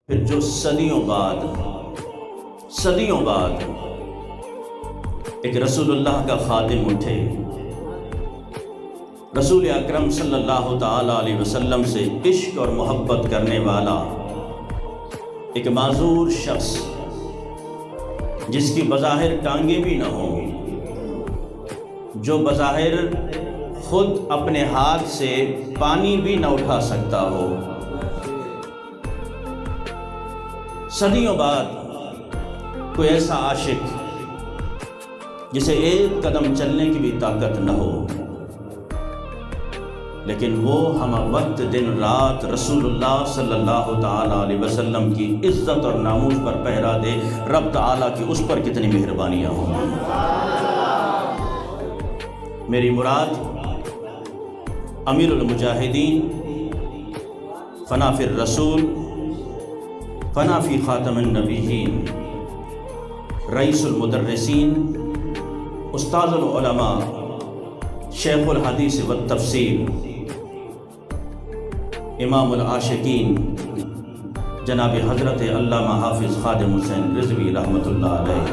پھر جو صدیوں بعد ایک رسول اللہ کا خادم اٹھے، رسول اکرم صلی اللہ تعالی علیہ وسلم سے عشق اور محبت کرنے والا ایک معذور شخص، جس کی بظاہر ٹانگیں بھی نہ ہوں، جو بظاہر خود اپنے ہاتھ سے پانی بھی نہ اٹھا سکتا ہو، صدیوں بعد کوئی ایسا عاشق جسے ایک قدم چلنے کی بھی طاقت نہ ہو، لیکن وہ ہم وقت دن رات رسول اللہ صلی اللہ تعالی علیہ وسلم کی عزت اور ناموس پر پہرا دے، رب تعالیٰ کی اس پر کتنی مہربانیاں ہوں۔ میری مراد امیر المجاہدین، فنا فی الرسول، فنا فی خاتم النبیین، رئیس المدرسین، استاذ العلماء، شیخ الحدیث والتفسیر، امام العاشقین جناب حضرت علامہ حافظ خادم حسین رضوی رحمۃ اللہ علیہ۔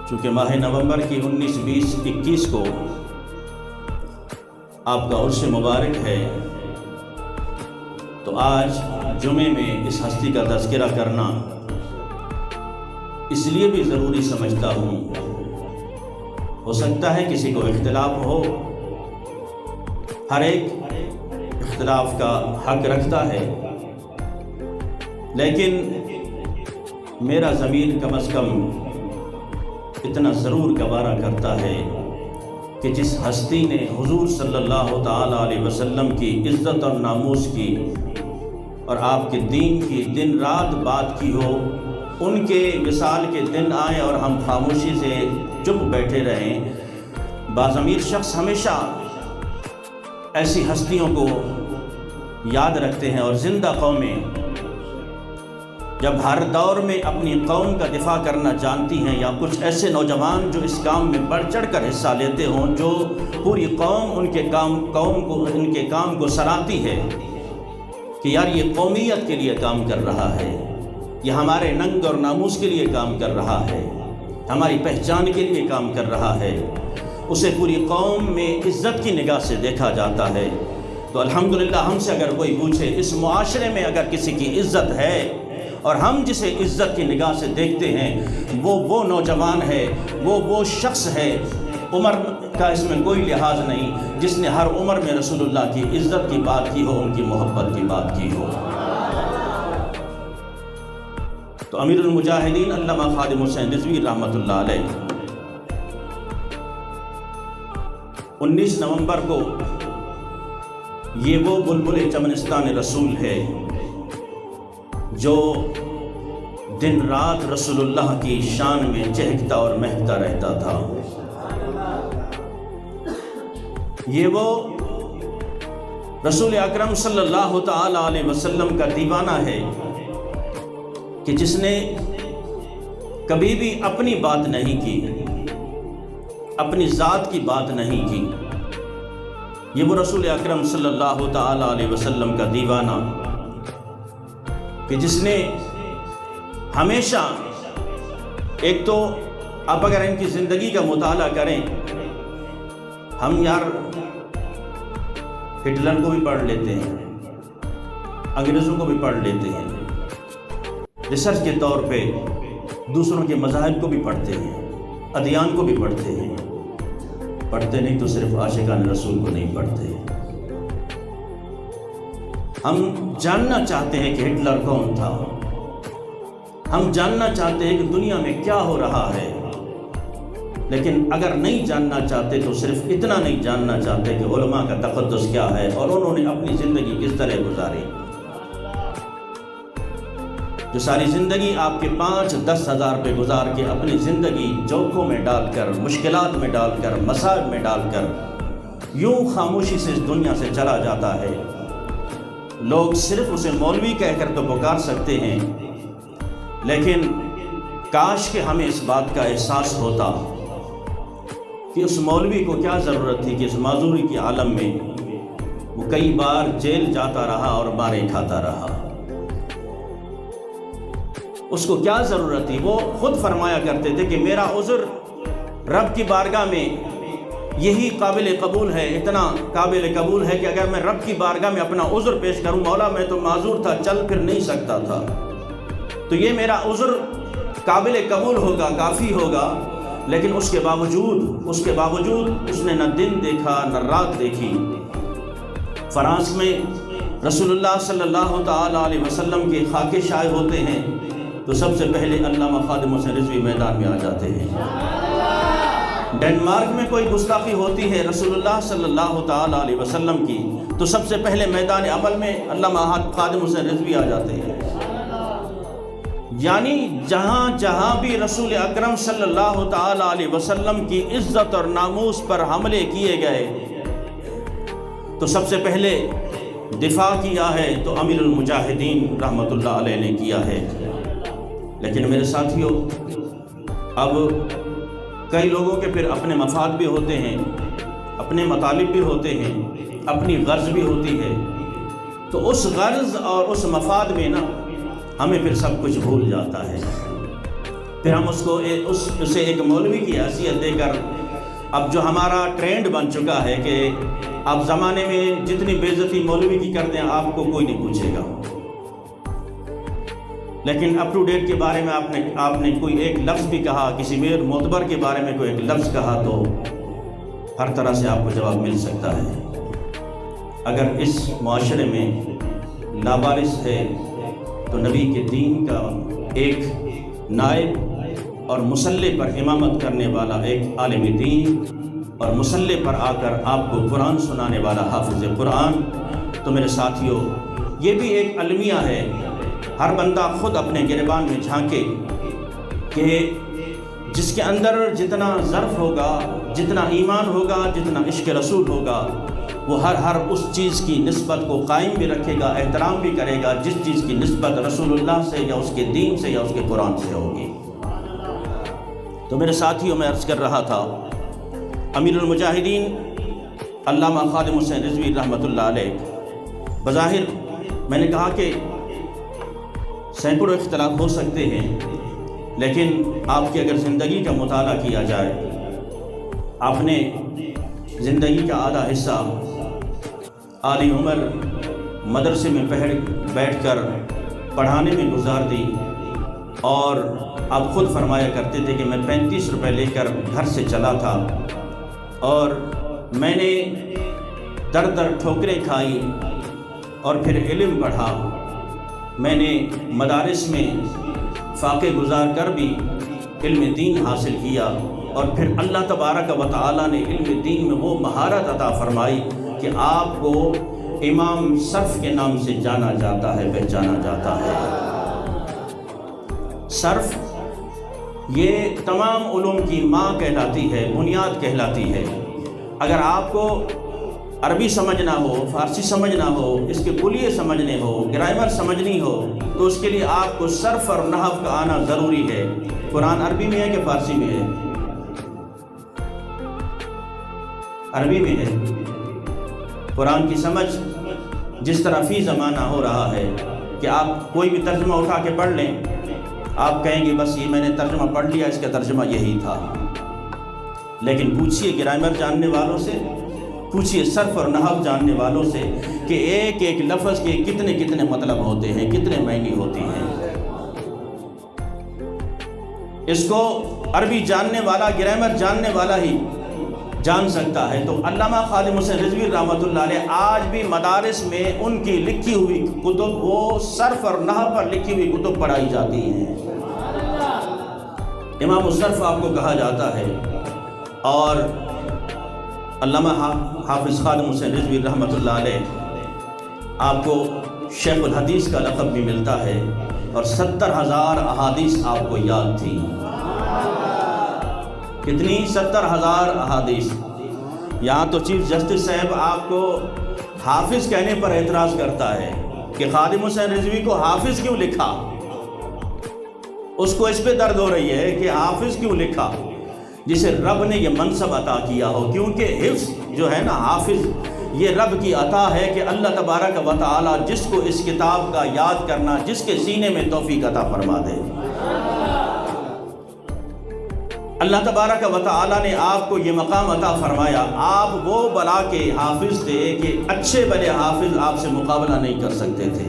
چونکہ ماہ نومبر کی 19، 20، 21 کو آپ کا عرس مبارک ہے، تو آج جمعے میں اس ہستی کا تذکرہ کرنا اس لیے بھی ضروری سمجھتا ہوں۔ ہو سکتا ہے کسی کو اختلاف ہو، ہر ایک اختلاف کا حق رکھتا ہے، لیکن میرا ضمیر کم از کم اتنا ضرور گوارا کرتا ہے کہ جس ہستی نے حضور صلی اللہ تعالی علیہ وسلم کی عزت اور ناموس کی اور آپ کے دین کی دن رات بات کی ہو، ان کے وصال کے دن آئیں اور ہم خاموشی سے چپ بیٹھے رہیں۔ باضمیر شخص ہمیشہ ایسی ہستیوں کو یاد رکھتے ہیں، اور زندہ قومیں جب ہر دور میں اپنی قوم کا دفاع کرنا جانتی ہیں، یا کچھ ایسے نوجوان جو اس کام میں بڑھ چڑھ کر حصہ لیتے ہوں، جو پوری قوم ان کے کام کو سراہتی ہے کہ یار یہ قومیت کے لیے کام کر رہا ہے، یہ ہمارے ننگ اور ناموس کے لیے کام کر رہا ہے، ہماری پہچان کے لیے کام کر رہا ہے، اسے پوری قوم میں عزت کی نگاہ سے دیکھا جاتا ہے۔ تو الحمدللہ ہم سے اگر کوئی پوچھے اس معاشرے میں اگر کسی کی عزت ہے اور ہم جسے عزت کی نگاہ سے دیکھتے ہیں، وہ نوجوان ہے، وہ شخص ہے، عمر کا اس میں کوئی لحاظ نہیں، جس نے ہر عمر میں رسول اللہ کی عزت کی بات کی ہو، ان کی محبت کی بات کی ہو۔ تو امیر المجاہدین علامہ خادم حسین رضوی رحمۃ اللہ علیہ 19 نومبر کو یہ وہ بلبل چمنستان رسول ہے جو دن رات رسول اللہ کی شان میں چہکتا اور مہکتا رہتا تھا۔ یہ وہ رسول اکرم صلی اللہ تعالی علیہ وسلم کا دیوانہ ہے کہ جس نے کبھی بھی اپنی بات نہیں کی، اپنی ذات کی بات نہیں کی۔ یہ وہ رسول اکرم صلی اللہ تعالی علیہ وسلم کا دیوانہ کہ جس نے ہمیشہ، ایک تو آپ اگر ان کی زندگی کا مطالعہ کریں، ہم یار ہٹلر کو بھی پڑھ لیتے ہیں، انگریزوں کو بھی پڑھ لیتے ہیں، ریسرچ کے طور پہ دوسروں کے مذاہب کو بھی پڑھتے ہیں، ادیان کو بھی پڑھتے ہیں، پڑھتے نہیں تو صرف عاشقان رسول کو نہیں پڑھتے۔ ہم جاننا چاہتے ہیں کہ ہٹلر کون تھا، ہم جاننا چاہتے ہیں کہ دنیا میں کیا ہو رہا ہے، لیکن اگر نہیں جاننا چاہتے تو صرف اتنا نہیں جاننا چاہتے کہ علماء کا تقدس کیا ہے اور انہوں نے اپنی زندگی کس طرح گزاری۔ جو ساری زندگی آپ کے 5-10 ہزار پہ گزار کے اپنی زندگی جوکوں میں ڈال کر، مشکلات میں ڈال کر، مصائب میں ڈال کر یوں خاموشی سے اس دنیا سے چلا جاتا ہے۔ لوگ صرف اسے مولوی کہہ کر تو پکار سکتے ہیں، لیکن کاش کہ ہمیں اس بات کا احساس ہوتا کہ اس مولوی کو کیا ضرورت تھی کہ اس معذوری کے عالم میں وہ کئی بار جیل جاتا رہا اور مارے کھاتا رہا۔ اس کو کیا ضرورت تھی؟ وہ خود فرمایا کرتے تھے کہ میرا عذر رب کی بارگاہ میں یہی قابل قبول ہے، اتنا قابل قبول ہے کہ اگر میں رب کی بارگاہ میں اپنا عذر پیش کروں، مولا میں تو معذور تھا، چل پھر نہیں سکتا تھا، تو یہ میرا عذر قابل قبول ہوگا، کافی ہوگا۔ لیکن اس کے باوجود اس نے نہ دن دیکھا نہ رات دیکھی۔ فرانس میں رسول اللہ صلی اللہ تعالی علیہ وسلم کے خاکے شائع ہوتے ہیں تو سب سے پہلے علامہ خادم حسین رضوی میدان میں آ جاتے ہیں۔ ڈنمارک میں کوئی گستاخی ہوتی ہے رسول اللہ صلی اللہ تعالی علیہ وسلم کی تو سب سے پہلے میدان عمل میں علامہ خادم حسین رضوی آ جاتے ہیں۔ یعنی جہاں بھی رسول اکرم صلی اللہ تعالی علیہ وسلم کی عزت اور ناموس پر حملے کیے گئے تو سب سے پہلے دفاع کیا ہے تو امیر المجاہدین رحمۃ اللہ علیہ نے کیا ہے۔ لیکن میرے ساتھیوں، اب کئی لوگوں کے پھر اپنے مفاد بھی ہوتے ہیں، اپنے مطالب بھی ہوتے ہیں، اپنی غرض بھی ہوتی ہے، تو اس غرض اور اس مفاد میں نا ہمیں پھر سب کچھ بھول جاتا ہے۔ پھر ہم اسے ایک مولوی کی حیثیت دے کر، اب جو ہمارا ٹرینڈ بن چکا ہے کہ اب زمانے میں جتنی بے عزتی مولوی کی کرتے ہیں آپ کو کوئی نہیں پوچھے گا، لیکن اپ ٹو ڈیٹ کے بارے میں آپ نے کوئی ایک لفظ بھی کہا، کسی میر معتبر کے بارے میں کوئی ایک لفظ کہا تو ہر طرح سے آپ کو جواب مل سکتا ہے۔ اگر اس معاشرے میں لابارس ہے تو نبی کے دین کا ایک نائب اور مسلح پر امامت کرنے والا ایک عالم دین اور مسلح پر آ کر آپ کو قرآن سنانے والا حافظ قرآن، تو میرے ساتھیوں یہ بھی ایک المیہ ہے۔ ہر بندہ خود اپنے گریبان میں جھانکے کہ جس کے اندر جتنا ظرف ہوگا، جتنا ایمان ہوگا، جتنا عشق رسول ہوگا، وہ ہر اس چیز کی نسبت کو قائم بھی رکھے گا، احترام بھی کرے گا جس چیز کی نسبت رسول اللہ سے یا اس کے دین سے یا اس کے قرآن سے ہوگی۔ تو میرے ساتھیوں، میں عرض کر رہا تھا امیر المجاہدین علامہ خادم حسین رضوی رحمۃ اللہ علیہ، بظاہر میں نے کہا کہ سینکڑوں اختلاف ہو سکتے ہیں، لیکن آپ کی اگر زندگی کا مطالعہ کیا جائے، آپ نے زندگی کا آدھا حصہ عالی عمر مدرسے میں بیٹھ کر پڑھانے میں گزار دی، اور آپ خود فرمایا کرتے تھے کہ میں 35 روپے لے کر گھر سے چلا تھا اور میں نے در ٹھوکریں کھائی اور پھر علم پڑھا۔ میں نے مدارس میں فاقے گزار کر بھی علم دین حاصل کیا، اور پھر اللہ تبارک و تعالیٰ نے علم دین میں وہ مہارت عطا فرمائی کہ آپ کو امام صرف کے نام سے جانا جاتا ہے، پہچانا جاتا ہے۔ صرف یہ تمام علوم کی ماں کہلاتی ہے، بنیاد کہلاتی ہے۔ اگر آپ کو عربی سمجھنا ہو، فارسی سمجھنا ہو، اس کے کلیے سمجھنے ہو، گرامر سمجھنی ہو، تو اس کے لیے آپ کو صرف اور نحو کا آنا ضروری ہے۔ قرآن عربی میں ہے کہ فارسی میں ہے؟ عربی میں ہے۔ قرآن کی سمجھ جس طرح فی زمانہ ہو رہا ہے کہ آپ کوئی بھی ترجمہ اٹھا کے پڑھ لیں، آپ کہیں گے بس یہ میں نے ترجمہ پڑھ لیا، اس کا ترجمہ یہی تھا۔ لیکن پوچھئے گرامر جاننے والوں سے، پوچھئے صرف اور نحو جاننے والوں سے کہ ایک ایک لفظ کے کتنے کتنے مطلب ہوتے ہیں، کتنے معنی ہوتی ہیں۔ اس کو عربی جاننے والا، گرامر جاننے والا ہی جان سکتا ہے۔ تو علامہ خادم حسین رضوی رحمۃ اللہ علیہ آج بھی مدارس میں ان کی لکھی ہوئی کتب، وہ صرف اور نحو پر لکھی ہوئی کتب پڑھائی جاتی ہیں۔ امام الصرف آپ کو کہا جاتا ہے، اور علامہ حافظ خادم حسین رضوی رحمۃ اللہ علیہ آپ کو شیخ الحدیث کا لقب بھی ملتا ہے، اور 70,000 احادیث آپ کو یاد تھی۔ کتنی؟ 70,000 احادیث۔ یہاں تو چیف جسٹس صاحب آپ کو حافظ کہنے پر اعتراض کرتا ہے کہ خادم حسین رضوی کو حافظ کیوں لکھا؟ اس کو اس پہ درد ہو رہی ہے کہ حافظ کیوں لکھا، جسے رب نے یہ منصب عطا کیا ہو، کیونکہ حفظ جو ہے نا، حافظ یہ رب کی عطا ہے کہ اللہ تبارک و تعالی جس کو اس کتاب کا یاد کرنا، جس کے سینے میں توفیق عطا فرما دے۔ اللہ تبارک و تعالی نے آپ کو یہ مقام عطا فرمایا، آپ وہ بلا کے حافظ تھے کہ اچھے بڑے حافظ آپ سے مقابلہ نہیں کر سکتے تھے۔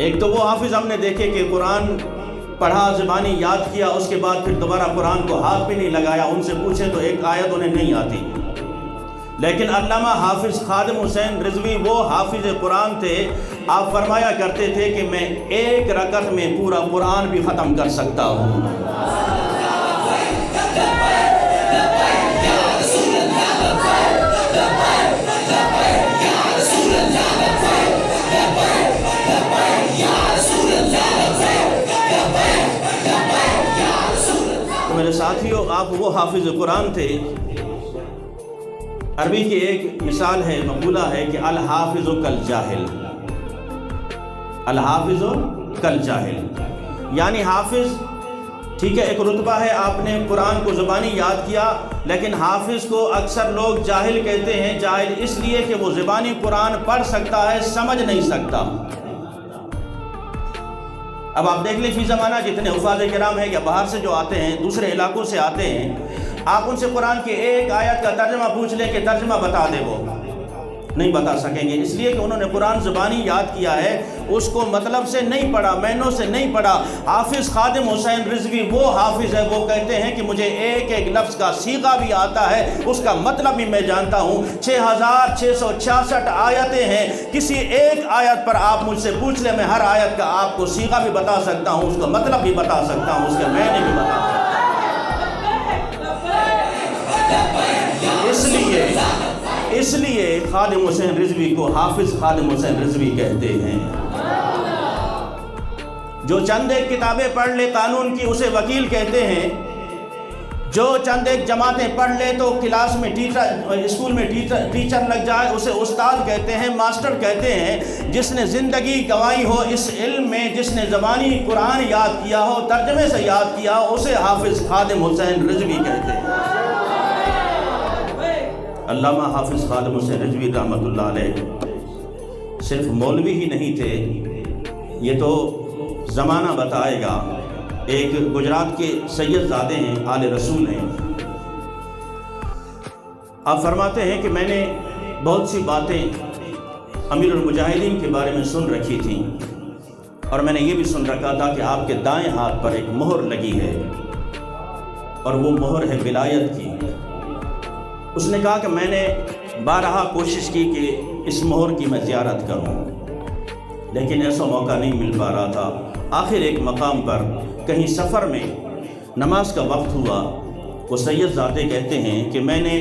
ایک تو وہ حافظ ہم نے دیکھے کہ قرآن پڑھا، زبانی یاد کیا، اس کے بعد پھر دوبارہ قرآن کو ہاتھ بھی نہیں لگایا، ان سے پوچھے تو ایک آیت انہیں نہیں آتی۔ لیکن علامہ حافظ خادم حسین رضوی وہ حافظ قرآن تھے، آپ فرمایا کرتے تھے کہ میں ایک رکعت میں پورا قرآن بھی ختم کر سکتا ہوں۔ تو میرے ساتھیوں، آپ وہ حافظ قرآن تھے۔ عربی کی ایک مثال ہے، مقولہ ہے کہ الحافظ کالجاہل، الحافظ کالجاہل، یعنی حافظ ٹھیک ہے ایک رتبہ ہے، آپ نے قرآن کو زبانی یاد کیا، لیکن حافظ کو اکثر لوگ جاہل کہتے ہیں۔ جاہل اس لیے کہ وہ زبانی قرآن پڑھ سکتا ہے، سمجھ نہیں سکتا۔ اب آپ دیکھ لیں فی زمانہ جتنے حفاظ کرام ہیں یا باہر سے جو آتے ہیں، دوسرے علاقوں سے آتے ہیں، آپ ان سے قرآن کی ایک آیت کا ترجمہ پوچھ لیں کہ ترجمہ بتا دے، وہ نہیں بتا سکیں گے، اس لیے کہ انہوں نے قرآن زبانی یاد کیا ہے، اس کو مطلب سے نہیں پڑھا، معنوں سے نہیں پڑھا۔ حافظ خادم حسین رضوی وہ حافظ ہے، وہ کہتے ہیں کہ مجھے ایک ایک لفظ کا صیغہ بھی آتا ہے، اس کا مطلب بھی میں جانتا ہوں۔ 6666 آیتیں ہیں، کسی ایک آیت پر آپ مجھ سے پوچھ لیں، میں ہر آیت کا آپ کو صیغہ بھی بتا سکتا ہوں، اس کا مطلب بھی بتا سکتا ہوں، اس کے معنی بھی بتا سکتا ہوں۔ اس لیے خادم حسین رضوی کو حافظ خادم حسین رضوی کہتے ہیں۔ جو چند ایک کتابیں پڑھ لے قانون کی، اسے وکیل کہتے ہیں۔ جو چند ایک جماعتیں پڑھ لے تو کلاس میں اسکول میں ٹیچر لگ جائے، اسے استاد کہتے ہیں، ماسٹر کہتے ہیں۔ جس نے زندگی گنوائی ہو اس علم میں، جس نے زبانی قرآن یاد کیا ہو، ترجمے سے یاد کیا ہو، اسے حافظ خادم حسین رضوی کہتے ہیں۔ علامہ حافظ خادم حسین رضوی رحمۃ اللہ علیہ صرف مولوی ہی نہیں تھے، یہ تو زمانہ بتائے گا۔ ایک گجرات کے سید زادے ہیں، آل رسول ہیں، آپ فرماتے ہیں کہ میں نے بہت سی باتیں امیر المجاہدین کے بارے میں سن رکھی تھیں، اور میں نے یہ بھی سن رکھا تھا کہ آپ کے دائیں ہاتھ پر ایک مہر لگی ہے، اور وہ مہر ہے ولایت کی۔ اس نے کہا کہ میں نے بارہا کوشش کی کہ اس مہر کی میں زیارت کروں، لیکن ایسا موقع نہیں مل پا رہا تھا۔ آخر ایک مقام پر کہیں سفر میں نماز کا وقت ہوا، وہ سید زادے کہتے ہیں کہ میں نے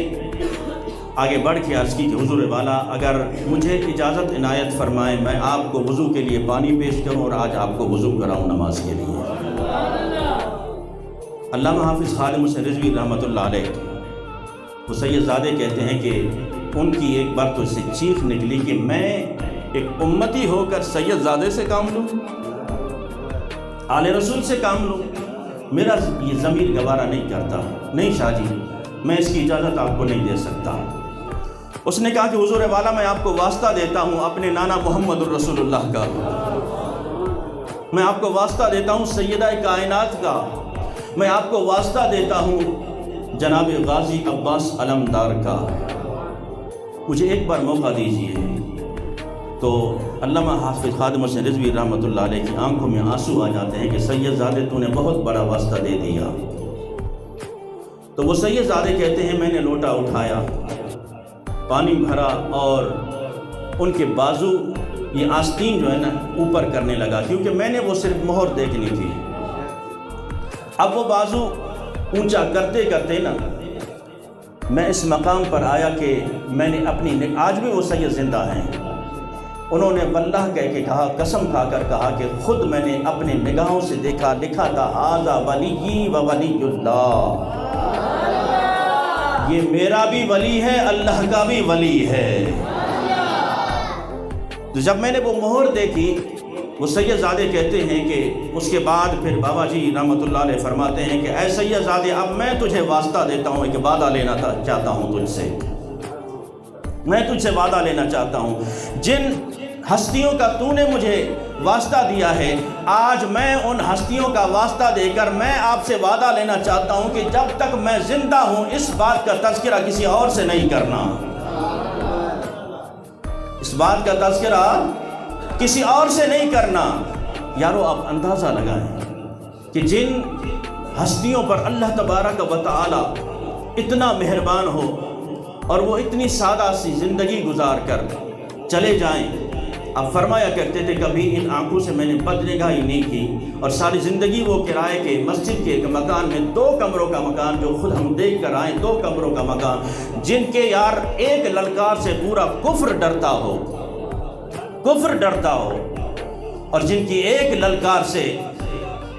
آگے بڑھ کے عرض کی کہ حضور والا اگر مجھے اجازت عنایت فرمائیں، میں آپ کو وضو کے لیے پانی پیش کروں اور آج آپ کو وضو کراؤں نماز کے لیے۔ علامہ حافظ خادم حسین رضوی رحمۃ اللہ علیہ وہ سید زادے کہتے ہیں کہ ان کی ایک بار تو اس سے چیخ نکلی کہ میں ایک امتی ہو کر سید زادے سے کام لوں، آل رسول سے کام لوں، میرا یہ ضمیر گوارا نہیں کرتا، نہیں شاہ جی میں اس کی اجازت آپ کو نہیں دے سکتا۔ اس نے کہا کہ حضور والا میں آپ کو واسطہ دیتا ہوں اپنے نانا محمد الرسول اللہ کا، میں آپ کو واسطہ دیتا ہوں سیدہ کائنات کا، میں آپ کو واسطہ دیتا ہوں جناب غازی عباس علمدار کا، مجھے ایک بار موقع دیجیے۔ تو علامہ حافظ خادم حسین رضوی رحمۃ اللہ علیہ کی آنکھوں میں آنسو آ جاتے ہیں کہ سید زادے تو نے بہت بڑا واسطہ دے دیا۔ تو وہ سید زادے کہتے ہیں میں نے لوٹا اٹھایا، پانی بھرا اور ان کے بازو یہ آستین جو ہے نا اوپر کرنے لگا، کیونکہ میں نے وہ صرف مہر دیکھنی تھی۔ اب وہ بازو اونچا کرتے کرتے نا میں اس مقام پر آیا کہ میں نے اپنی آج بھی وہ سید زندہ ہیں، انہوں نے واللہ کہہ کے کہا، قسم کھا کر کہا کہ خود میں نے اپنے نگاہوں سے دیکھا، لکھا تھا ھذا ولی و ولی اللہ، یہ میرا بھی ولی ہے، اللہ کا بھی ولی ہے۔ تو جب میں نے وہ مہر دیکھی، وہ سید زادے کہتے ہیں کہ اس کے بعد پھر بابا جی رحمۃ اللہ علیہ فرماتے ہیں کہ اے سید زادے اب میں تجھے واسطہ دیتا ہوں، ایک وعدہ لینا چاہتا ہوں تجھ سے، میں تجھ سے وعدہ لینا چاہتا ہوں، جن ہستیوں کا تو نے مجھے واسطہ دیا ہے، آج میں ان ہستیوں کا واسطہ دے کر میں آپ سے وعدہ لینا چاہتا ہوں کہ جب تک میں زندہ ہوں اس بات کا تذکرہ کسی اور سے نہیں کرنا، اس بات کا تذکرہ کسی اور سے نہیں کرنا۔ یارو آپ اندازہ لگائیں کہ جن ہستیوں پر اللہ تبارک و تعالی اتنا مہربان ہو اور وہ اتنی سادہ سی زندگی گزار کر چلے جائیں، اب فرمایا کرتے تھے کبھی ان آنکھوں سے میں نے بد نگاہی نہیں کی، اور ساری زندگی وہ کرائے کے مسجد کے ایک مکان میں 2 کمروں کا مکان جو خود ہم دیکھ کر آئیں، 2 کمروں کا مکان، جن کے یار ایک للکار سے پورا کفر ڈرتا ہو، کفر ڈرتا ہو، اور جن کی ایک للکار سے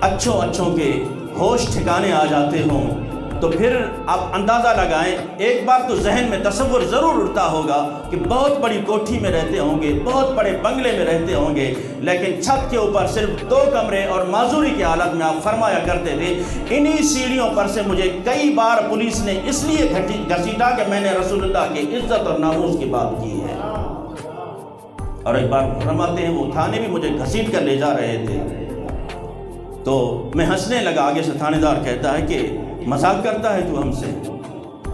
اچھوں کے ہوش ٹھکانے آ جاتے ہوں، تو پھر آپ اندازہ لگائیں، ایک بار تو ذہن میں تصور ضرور اٹھتا ہوگا کہ بہت بڑی کوٹھی میں رہتے ہوں گے، بہت بڑے بنگلے میں رہتے ہوں گے، لیکن چھت کے اوپر صرف 2 کمرے اور معذوری کی حالت میں آپ فرمایا کرتے تھے انہی سیڑھیوں پر سے مجھے کئی بار پولیس نے اس لیے گھسیٹا کہ میں نے رسول اللہ کی عزت اور ناموس کی بات کی ہے۔ اور ایک بار فرماتے ہیں وہ تھانے بھی مجھے گھسیٹ کر لے جا رہے تھے، تو میں ہنسنے لگا، آگے سے تھانے دار کہتا ہے کہ مذاق کرتا ہے تو ہم سے،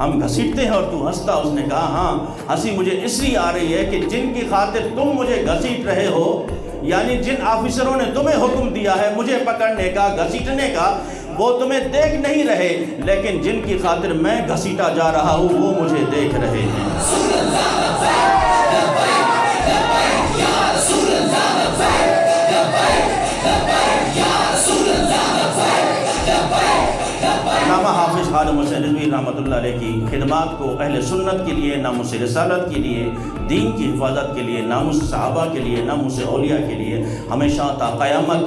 ہم گھسیٹتے ہیں اور تو ہنستا۔ اس نے کہا ہاں، ہنسی مجھے اس لیے آ رہی ہے کہ جن کی خاطر تم مجھے گھسیٹ رہے ہو، یعنی جن آفیسروں نے تمہیں حکم دیا ہے مجھے پکڑنے کا، گھسیٹنے کا، وہ تمہیں دیکھ نہیں رہے، لیکن جن کی خاطر میں گھسیٹا جا رہا ہوں وہ مجھے دیکھ رہے ہیں۔ علامہ حافظ خادم حسین رضوی رحمۃ اللہ علیہ کی خدمات کو اہل سنت کے لیے، ناموس رسالت کے لیے، دین کی حفاظت کے لیے، ناموس صحابہ کے لیے، ناموس اولیاء کے لیے ہمیشہ تا قیامت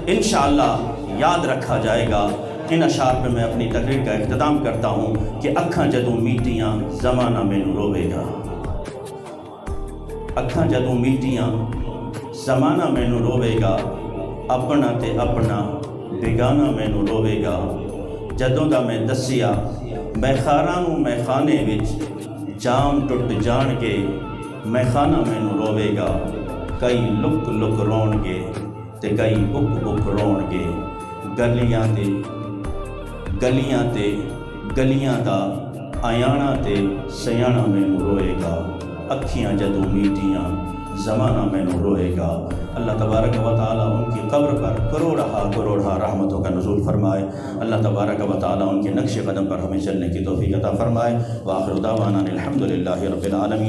انشاءاللہ یاد رکھا جائے گا۔ ان اشعار پہ میں اپنی تقریر کا اختتام کرتا ہوں کہ اکھاں جدوں میٹیاں زمانہ مینوں روے گا، اکھاں جدوں میٹیاں زمانہ مینوں روے گا، اپنا تے اپنا بیگانہ مینوں روے گا، جدوں دا میں دسیا میخاراں نوں میخانے وچ جام ٹٹ جان گے، میخانہ مینوں روے گا، کئی لک لک رون گے تے کئی بک بک رون گے، گلیاں دا آیانا تے سیانا مینوں روئے گا، اکھیاں جدوں میٹیاں زمانہ مینوں روئے گا۔ اللہ تبارک و تعالیٰ ان کی قبر پر کروڑہا رحمتوں کا نزول فرمائے، اللہ تبارک و تعالیٰ ان کے نقش قدم پر ہمیں چلنے کی توفیق عطا فرمائے۔ وآخر دعوانا الحمدللہ رب العالمین۔